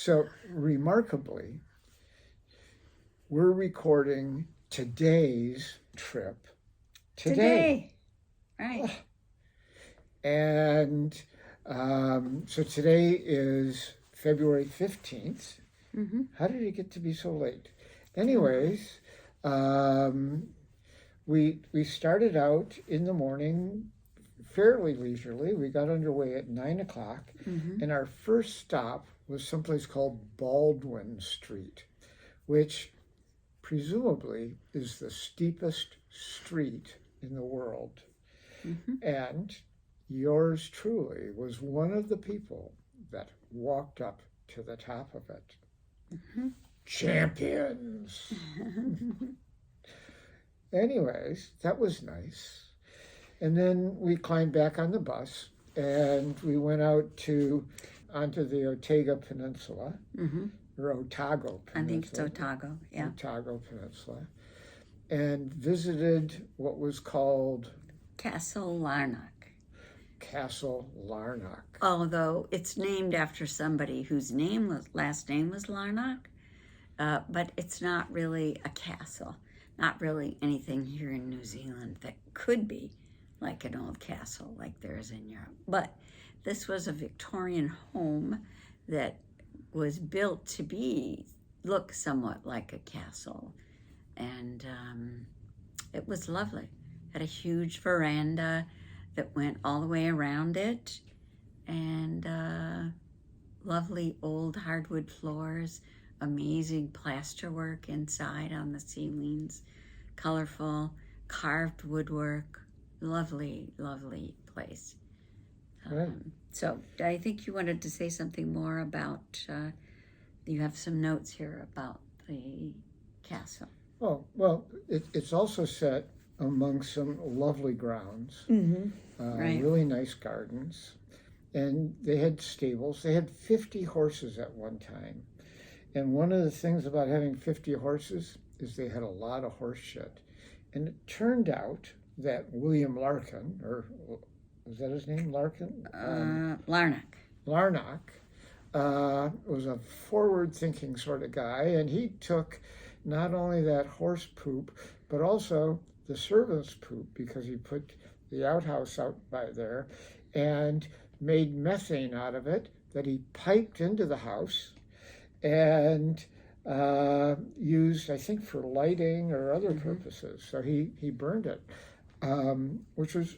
So remarkably, we're recording today's trip today. Right. And so today is February 15th. Mm-hmm. How did it get to be so late? Anyways, we started out in the morning fairly leisurely. We got underway at 9 o'clock, and our first stop was someplace called Baldwin Street, which presumably is the steepest street in the world. And yours truly was one of the people that walked up to the top of it. Champions! Anyways, that was nice. And then we climbed back on the bus and we went out onto the Otago Peninsula, or Otago Peninsula. I think it's Otago, yeah. Otago Peninsula, and visited what was called Castle Larnock. Castle Larnock. Although it's named after somebody whose last name was Larnock, but it's not really a castle. Not really anything here in New Zealand that could be like an old castle like there is in Europe. But this was a Victorian home that was built to look somewhat like a castle. And it was lovely. Had a huge veranda that went all the way around it, and lovely old hardwood floors, amazing plasterwork inside on the ceilings, colorful carved woodwork, lovely, lovely place. Right. So I think you wanted to say something more about, you have some notes here about the castle. Oh, well, it's also set among some lovely grounds, Right. really nice gardens, and they had stables. They had 50 horses at one time. And one of the things about having 50 horses is they had a lot of horse shit. And it turned out that William Larkin, or was that his name, Larkin? Larnock. Larnock was a forward-thinking sort of guy, and he took not only that horse poop, but also the servants' poop, because he put the outhouse out by there and made methane out of it that he piped into the house and used, I think, for lighting or other purposes. So he burned it, which was,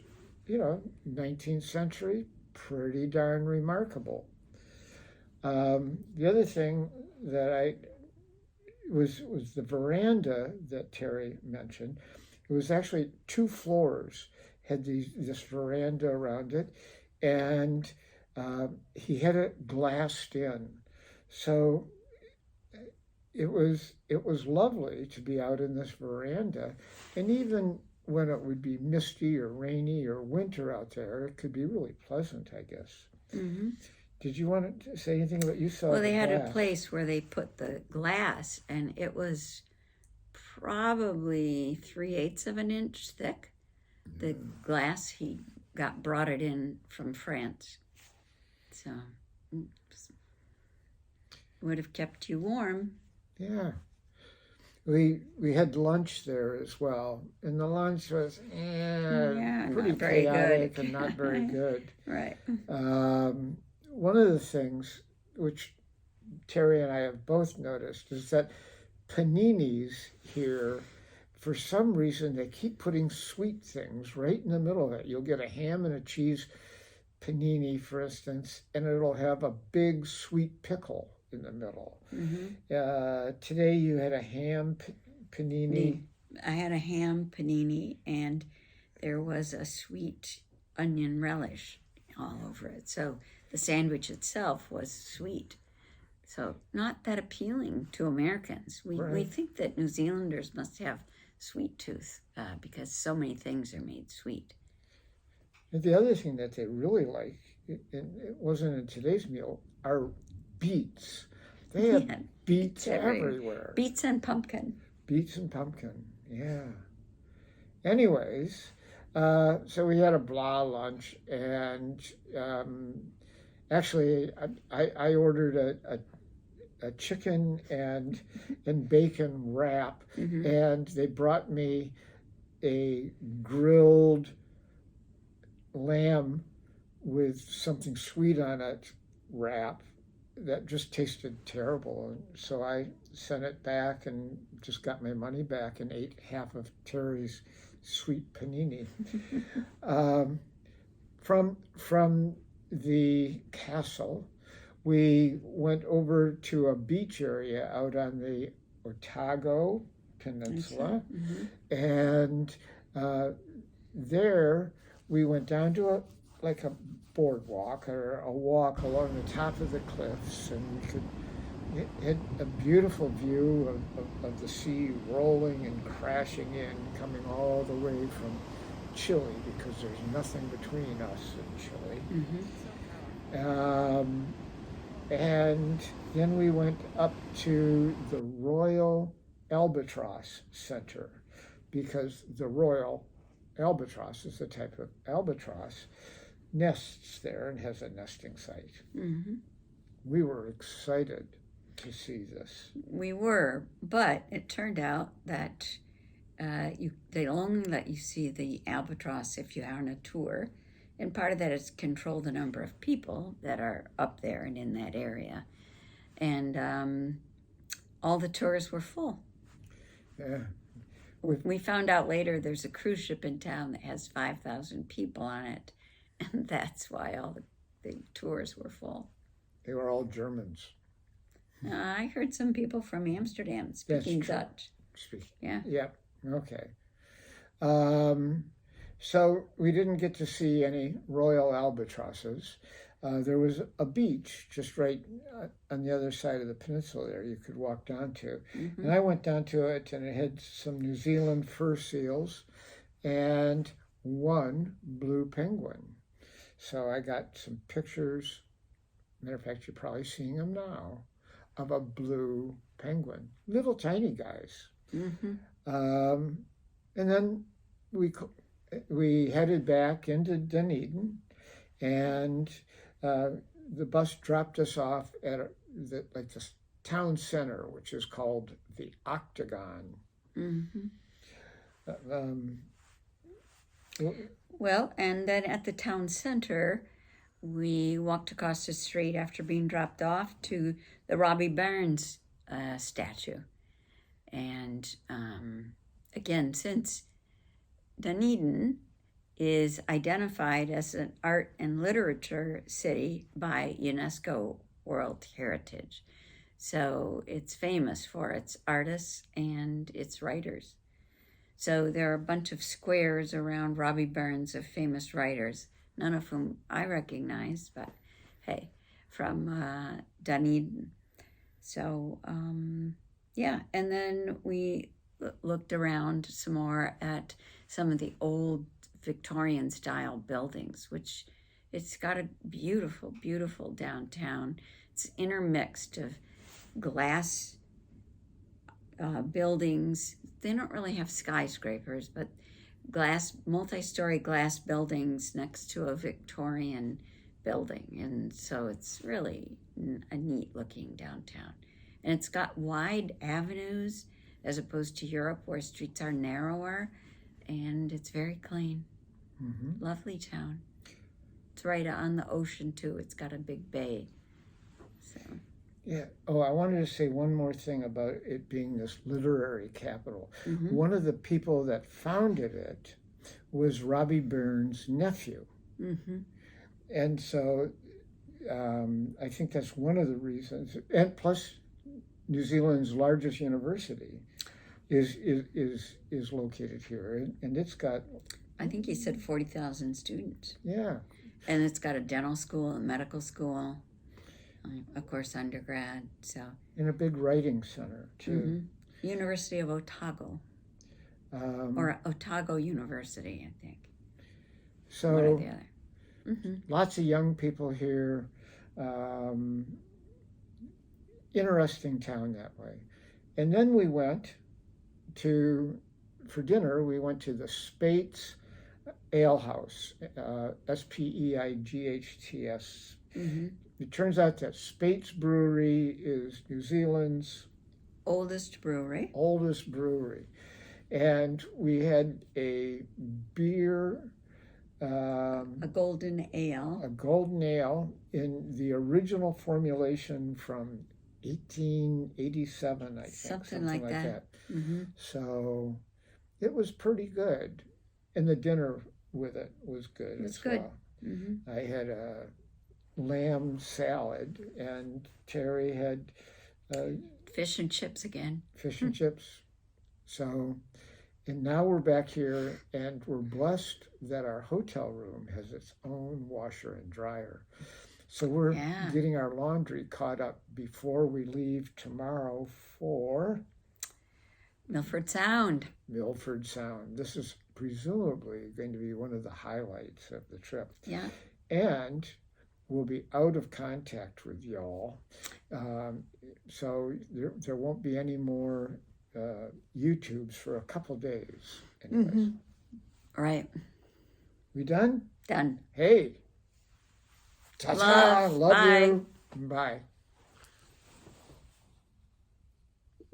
19th century, pretty darn remarkable. The other thing that was the veranda that Terry mentioned. It was actually 2 floors, had this veranda around it, and he had it glassed in. So it was lovely to be out in this veranda, and even when it would be misty or rainy or winter out there, it could be really pleasant, I guess. Did you want to say anything about you saw? Well, they had a place where they put the glass, and it was probably 3/8 of an inch thick. The glass, he brought it in from France. So would have kept you warm. Yeah. We had lunch there as well, and the lunch was pretty chaotic and not very good. Right. One of the things which Terry and I have both noticed is that paninis here, for some reason, they keep putting sweet things right in the middle of it. You'll get a ham and a cheese panini, for instance, and it'll have a big sweet pickle in the middle. Today you had a ham panini. I had a ham panini, and there was a sweet onion relish all over it. So the sandwich itself was sweet. So not that appealing to Americans. We think that New Zealanders must have sweet tooth because so many things are made sweet. And the other thing that they really like, and it wasn't in today's meal, are beets. They have beets everywhere. Beets and pumpkin. Beets and pumpkin, yeah. Anyways, so we had a blah lunch, and actually I ordered a chicken and bacon wrap, and they brought me a grilled lamb with something sweet on it wrap that just tasted terrible. And so I sent it back and just got my money back and ate half of Terry's sweet panini. From the castle, we went over to a beach area out on the Otago Peninsula, and there we went down to like a boardwalk or a walk along the top of the cliffs, and we could had a beautiful view of the sea rolling and crashing in, coming all the way from Chile, because there's nothing between us and Chile. And then we went up to the Royal Albatross Center, because the Royal Albatross is a type of albatross, nests there and has a nesting site. We were excited to see this. We were, but it turned out that they only let you see the albatross if you're on a tour, and part of that is control the number of people that are up there and in that area, and all the tours were full. Yeah. We found out later there's a cruise ship in town that has 5,000 people on it, and that's why all the tours were full. They were all Germans. I heard some people from Amsterdam speaking Dutch. Yeah. Yeah. Okay. So we didn't get to see any royal albatrosses. There was a beach just right on the other side of the peninsula there you could walk down to. And I went down to it, and it had some New Zealand fur seals and one blue penguin. So I got some pictures, matter of fact, you're probably seeing them now, of a blue penguin, little tiny guys. And then we headed back into Dunedin, and the bus dropped us off at the town center, which is called the Octagon. Well, and then at the town center, we walked across the street after being dropped off to the Robbie Burns statue. And again, since Dunedin is identified as an art and literature city by UNESCO World Heritage, so it's famous for its artists and its writers. So there are a bunch of squares around Robbie Burns of famous writers, none of whom I recognize, but hey, from Dunedin. So, yeah, and then we looked around some more at some of the old Victorian style buildings, which it's got a beautiful, beautiful downtown. It's intermixed of glass buildings. They don't really have skyscrapers, but multi-story glass buildings next to a Victorian building. And so it's really a neat looking downtown. And it's got wide avenues as opposed to Europe where streets are narrower, and it's very clean. Lovely town. It's right on the ocean too. It's got a big bay. So. Yeah. Oh, I wanted to say one more thing about it being this literary capital. One of the people that founded it was Robbie Burns' nephew. And so I think that's one of the reasons. And plus, New Zealand's largest university is located here, and it's got, I think he said 40,000 students. Yeah. And it's got a dental school, a medical school, of course, undergrad. So. And a big writing center, too. University of Otago. Or Otago University, I think. So, one or the other. Lots of young people here. Interesting town that way. And then we went for dinner, we went to the Speight's Ale House, Speights, It turns out that Speight's Brewery is New Zealand's Oldest brewery. oldest brewery. And we had a beer, A golden ale. a golden ale in the original formulation from 1887, I think. Something like that. So it was pretty good. And the dinner with it was good. It was as good. Well. I had a lamb salad, and Terry had Fish and chips again. fish and chips. So, and now we're back here, and we're blessed that our hotel room has its own washer and dryer. So we're getting our laundry caught up before we leave tomorrow for Milford Sound. Milford Sound. This is presumably going to be one of the highlights of the trip. Yeah. And we'll be out of contact with y'all. So there won't be any more YouTubes for a couple days. Anyways. Right. We done? Done. Hey. Ta-ta. Love Bye. you. Bye.